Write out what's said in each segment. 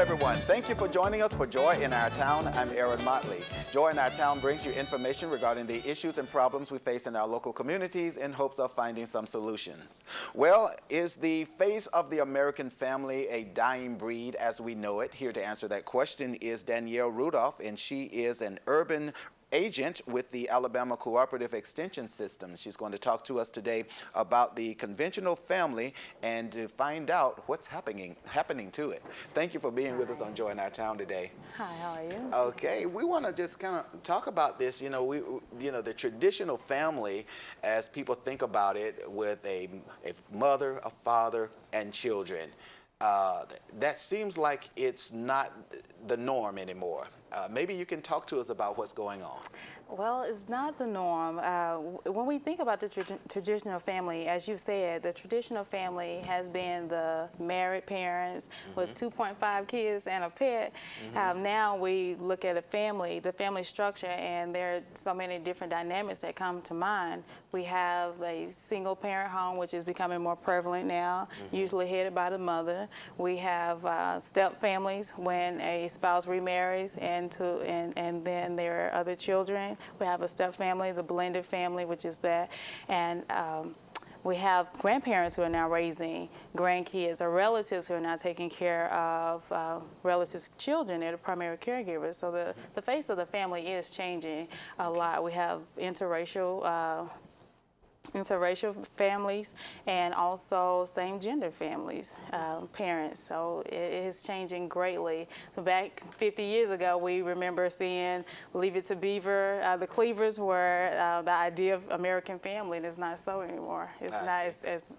everyone. Thank you for joining us for Joy in Our Town. I'm Aaron Motley. Joy in Our Town brings you information regarding the issues and problems we face in our local communities in hopes of finding some solutions. Well, is the face of the American family a dying breed as we know it? Here to answer that question is Danielle Rudolph, and she is an urban agent with the Alabama Cooperative Extension System. She's going to talk to us today about the conventional family and to find out what's happening to it. Thank you for being with us on Joy in Our Town today. Hi, how are you? Okay, we want to just kind of talk about this. The traditional family, as people think about it, with a mother, a father, and children. That seems like it's not the norm anymore. Maybe you can talk to us about what's going on. Well, it's not the norm. When we think about the traditional family, as you said, the traditional family has been the married parents with 2.5 kids and a pet. Now we look at the family structure, and there are so many different dynamics that come to mind. We have a single parent home, which is becoming more prevalent now, usually headed by the mother. We have step families when a spouse remarries and then there are other children. We have a step family, the blended family, which is that, and we have grandparents who are now raising grandkids, or relatives who are now taking care of relatives' children. They're the primary caregivers. So the face of the family is changing a lot. We have interracial families and also same-gender families, parents. So it is changing greatly. So back 50 years ago, we remember seeing Leave It to Beaver. The Cleavers were the idea of American family, and it's not so anymore. It's not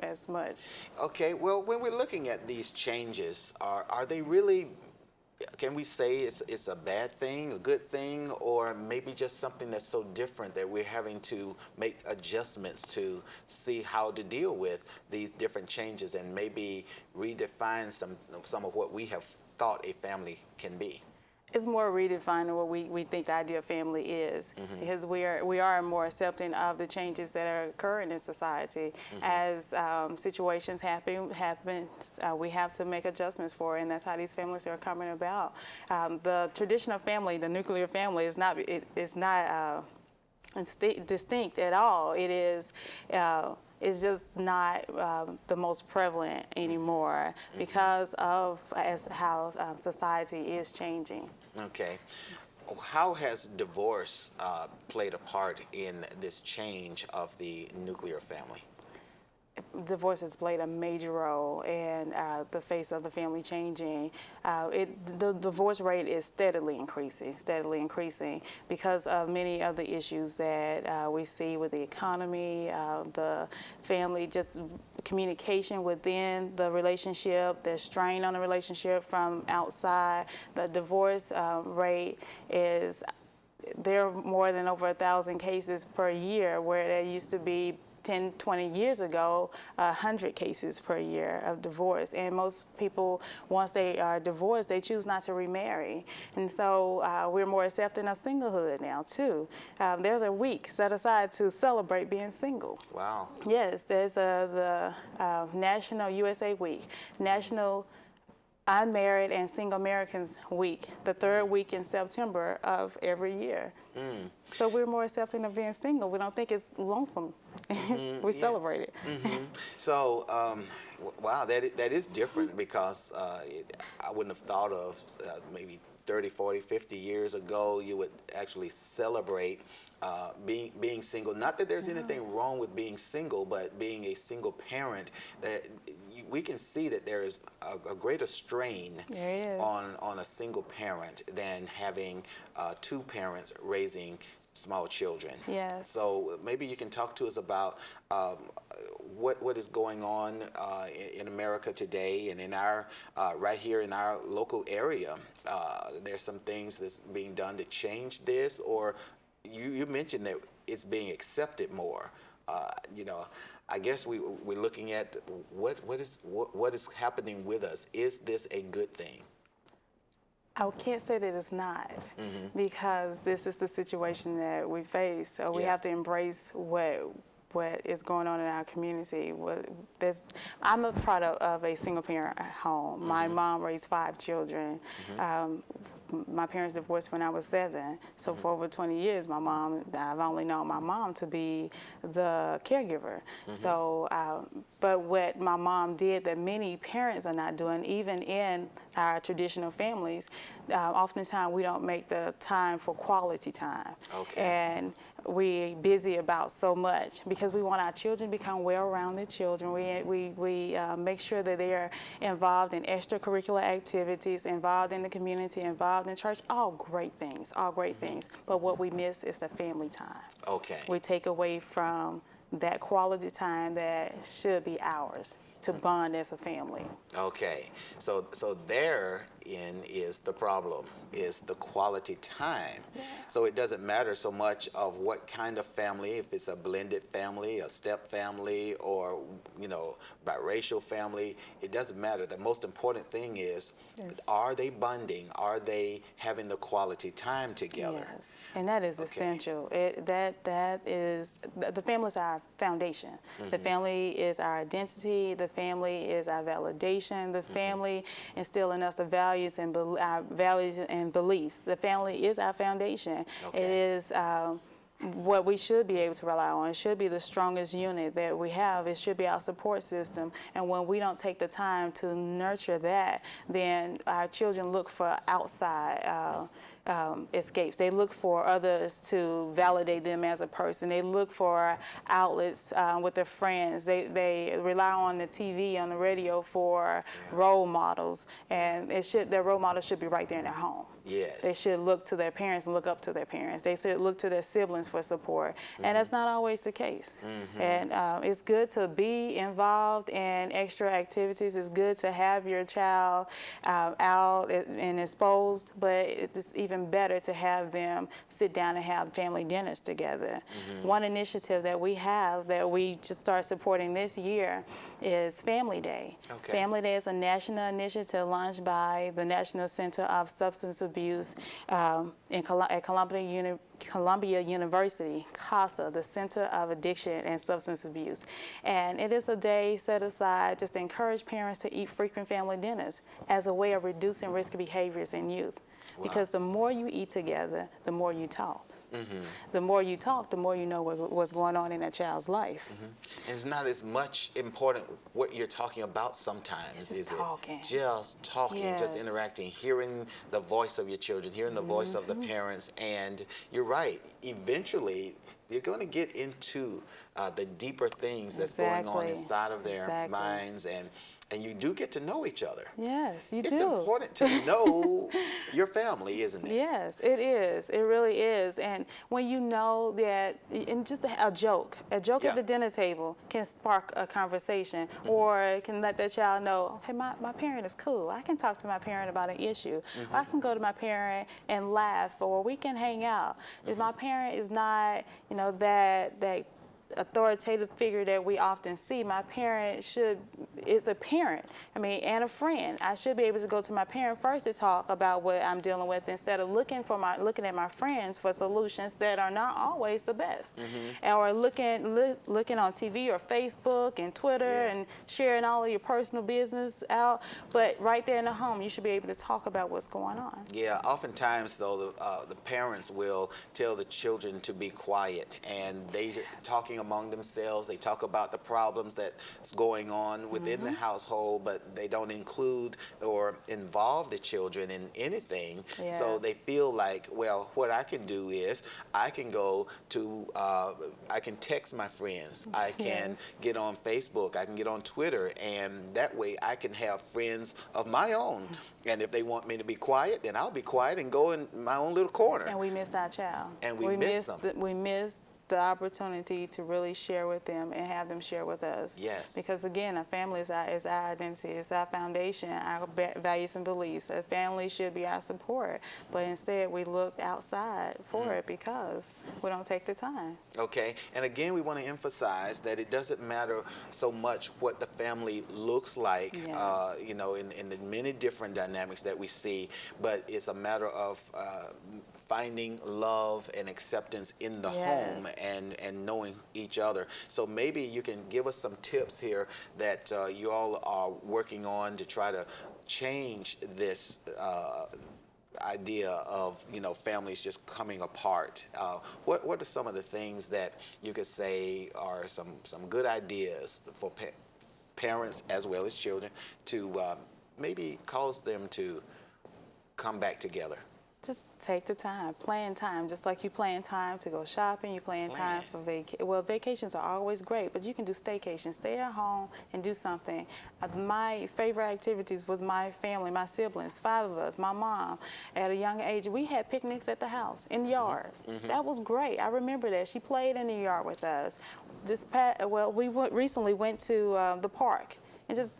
as much. Okay, well, when we're looking at these changes, are they really, can we say it's a bad thing, a good thing, or maybe just something that's so different that we're having to make adjustments to see how to deal with these different changes and maybe redefine some of what we have thought a family can be? It's more redefining what we think the idea of family is, because we are more accepting of the changes that are occurring in society. As situations happen, we have to make adjustments for it, and that's how these families are coming about. The traditional family, the nuclear family, is not distinct at all. It is. It's just not the most prevalent anymore because of how society is changing. Okay. How has divorce played a part in this change of the nuclear family? Divorce has played a major role in the face of the family changing. The divorce rate is steadily increasing because of many of the issues that we see with the economy, the family, just communication within the relationship, there's strain on the relationship from outside. The divorce rate is, there are more than over 1,000 cases per year, where there used to be 10, 20 years ago, 100 cases per year of divorce. And most people, once they are divorced, they choose not to remarry. And so we're more accepting of singlehood now, too. There's a week set aside to celebrate being single. Wow. Yes, there's the National USA Week, National Unmarried and Single Americans Week, the third week in September of every year. So we're more accepting of being single. We don't think it's lonesome. We celebrate it. So, wow, that is different because I wouldn't have thought of maybe 30, 40, 50 years ago you would actually celebrate being single. Not that there's anything wrong with being single, but being a single parent, that we can see that there is a greater strain on a single parent than having two parents raising small children. Yes. So maybe you can talk to us about what is going on in America today, and in our right here in our local area. There's some things that's being done to change this, or you mentioned that it's being accepted more. I guess we're looking at what is happening with us. Is this a good thing? I can't say that it's not, because this is the situation that we face. So we have to embrace what what is going on in our community. I'm a product of a single parent home. My mom raised 5 children. My parents divorced when I was 7. So for over 20 years, I've only known my mom to be the caregiver. So, but what my mom did that many parents are not doing, even in our traditional families, oftentimes we don't make the time for quality time. Okay. And we're busy about so much because we want our children to become well-rounded children. We make sure that they are involved in extracurricular activities, involved in the community, involved in church, all great things, all great things. But what we miss is the family time. Okay. We take away from that quality time that should be ours to bond as a family. Okay, so therein is the problem, is the quality time. Yeah. So it doesn't matter so much of what kind of family, if it's a blended family, a step family, or biracial family, it doesn't matter. The most important thing is, Yes. are they bonding? Are they having the quality time together? Yes, and that is essential. The family is our foundation. The family is our identity. The family is our validation. The family instill in us the values and our values and beliefs. The family is our foundation. Okay. It is what we should be able to rely on. It should be the strongest unit that we have. It should be our support system. And when we don't take the time to nurture that, then our children look for outside escapes. They look for others to validate them as a person. They look for outlets with their friends. They rely on the TV, on the radio for role models, and their role models should be right there in their home. Yes. They should look to their parents and look up to their parents. They should look to their siblings for support, and that's not always the case. And it's good to be involved in extra activities. It's good to have your child out and exposed, but it's even better to have them sit down and have family dinners together. One initiative that we have that we just start supporting this year is Family Day. Okay. Family Day is a national initiative launched by the National Center of Substance Abuse at Columbia University, CASA, the Center of Addiction and Substance Abuse. And it is a day set aside just to encourage parents to eat frequent family dinners as a way of reducing risky behaviors in youth. Wow. Because the more you eat together, the more you talk. The more you talk, the more you know what's going on in that child's life. It's not as much important what you're talking about sometimes, is talking. it? Just talking, just Yes. interacting, hearing the voice of your children, hearing the voice of the parents. And you're right, eventually you're going to get into the deeper things that's going on Exactly. inside of their Exactly. minds, and you do get to know each other. Yes, you do. It's important to know your family, isn't it? Yes, it is. It really is. And when you know that, and just a joke Yeah. at the dinner table can spark a conversation, or it can let that child know, hey, my parent is cool. I can talk to my parent about an issue. Or I can go to my parent and laugh, or we can hang out. If my parent is not, that authoritative figure that we often see, my parent is a parent, and a friend. I should be able to go to my parent first to talk about what I'm dealing with instead of looking at my friends for solutions that are not always the best. Or looking on TV or Facebook and Twitter and sharing all of your personal business out. But right there in the home, you should be able to talk about what's going on. Yeah, oftentimes though, the parents will tell the children to be quiet, and they're talking among themselves. They talk about the problems that's going on within the household, but they don't include or involve the children in anything. Yes. So they feel like, well, what I can do is I can go to, I can text my friends. I can Yes. get on Facebook. I can get on Twitter, and that way I can have friends of my own. And if they want me to be quiet, then I'll be quiet and go in my own little corner. And we miss our child. And we miss them. We miss the opportunity to really share with them and have them share with us. Yes. Because again, a family is our identity, it's our foundation, our values and beliefs. A family should be our support, but instead we look outside for it because we don't take the time. Okay, and again, we want to emphasize that it doesn't matter so much what the family looks like, Yes. in the many different dynamics that we see, but it's a matter of finding love and acceptance in the home and knowing each other. So maybe you can give us some tips here that you all are working on to try to change this idea of, you know, families just coming apart. What are some of the things that you could say are some good ideas for parents as well as children to maybe cause them to come back together? Just take the time, plan time, just like you plan time to go shopping, you plan time for vacations are always great, but you can do staycations, stay at home and do something. My favorite activities with my family, my siblings, 5 of us, my mom, at a young age, we had picnics at the house, in the yard. That was great. I remember that. She played in the yard with us. We recently went to the park and just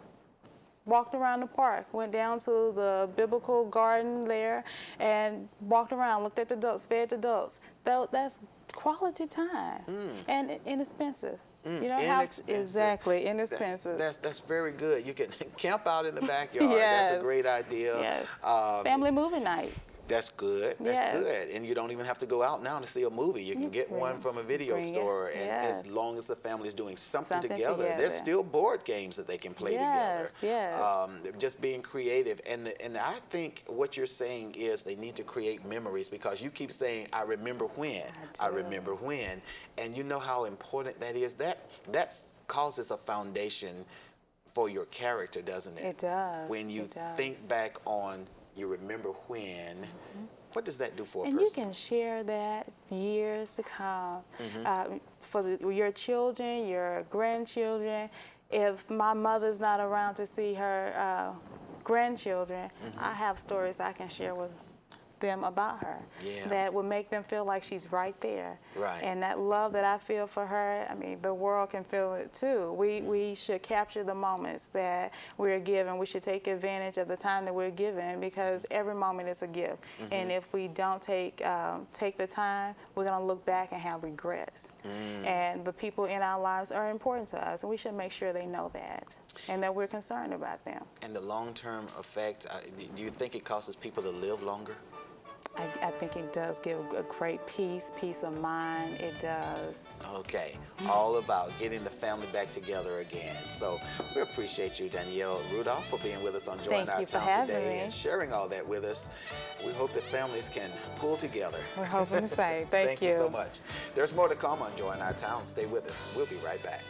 walked around the park, went down to the biblical garden there and walked around, looked at the ducks, fed the ducks. That's quality time and inexpensive. You know, exactly, inexpensive. That's very good. You can camp out in the backyard. That's a great idea. Yes. Family movie nights. That's good. That's good. And you don't even have to go out now to see a movie. You can get one from a video store, and as long as the family is doing something together, there's still board games that they can play together. Just being creative. And I think what you're saying is they need to create memories, because you keep saying, I remember when. I remember when. And you know how important that is. That causes a foundation for your character, doesn't it? It does. When you think back on, you remember when, what does that do for a person? And you can share that years to come for your children, your grandchildren. If my mother's not around to see her grandchildren, I have stories I can share with them about her that would make them feel like she's right there. And that love that I feel for her, I mean, the world can feel it too. We should capture the moments that we're given. We should take advantage of the time that we're given, because every moment is a gift. And if we don't take the time, we're going to look back and have regrets. And the people in our lives are important to us, and we should make sure they know that and that we're concerned about them. And the long-term effect, do you think it causes people to live longer? I think it does give a great peace of mind. It does. Okay. All about getting the family back together again. So we appreciate you, Danielle Rudolph, for being with us on Joy in Our Town today and sharing all that with us. We hope that families can pull together. We're hoping the same. Thank you. Thank you so much. There's more to come on Joy in Our Town. Stay with us. We'll be right back.